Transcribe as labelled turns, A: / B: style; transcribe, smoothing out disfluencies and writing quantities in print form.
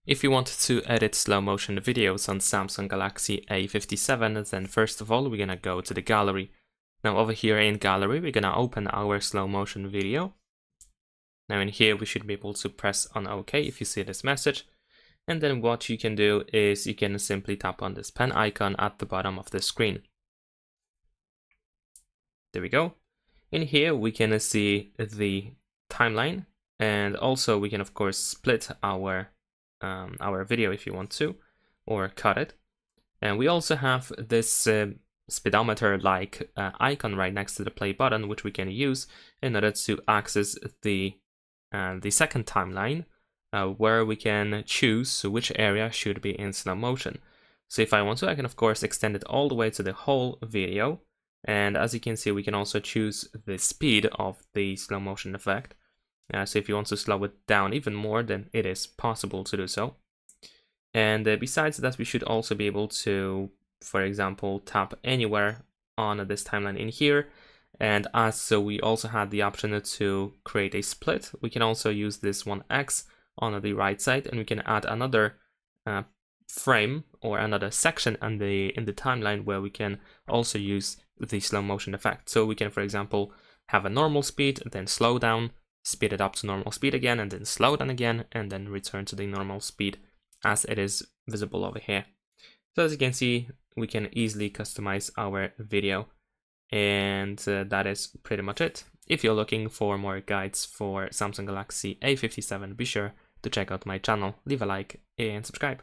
A: If you want to edit slow motion videos on Samsung Galaxy A57, then first of all, we're gonna go to the gallery. Now over here in gallery, we're gonna open our slow motion video. Now in here, we should be able to press on OK if you see this message. And then what you can do is you can simply tap on this pen icon at the bottom of the screen. There we go. In here, we can see the timeline, and also we can of course split our video if you want to, or cut it. And we also have this speedometer like icon right next to the play button, which we can use in order to access the second timeline, where we can choose which area should be in slow motion. So if I want to, I can of course extend it all the way to the whole video. And as you can see, we can also choose the speed of the slow motion effect. So if you want to slow it down even more, then it is possible to do so. And besides that, we should also be able to, for example, tap anywhere on this timeline in here. And as so we also had the option to create a split, we can also use this 1x on the right side, and we can add another frame or another section in the timeline where we can also use the slow motion effect. So we can, for example, have a normal speed, then slow down, speed it up to normal speed again, and then slow down again, and then return to the normal speed as it is visible over here. So as you can see, we can easily customize our video, and that is pretty much it. If you're looking for more guides for Samsung Galaxy A57, be sure to check out my channel, leave a like and subscribe.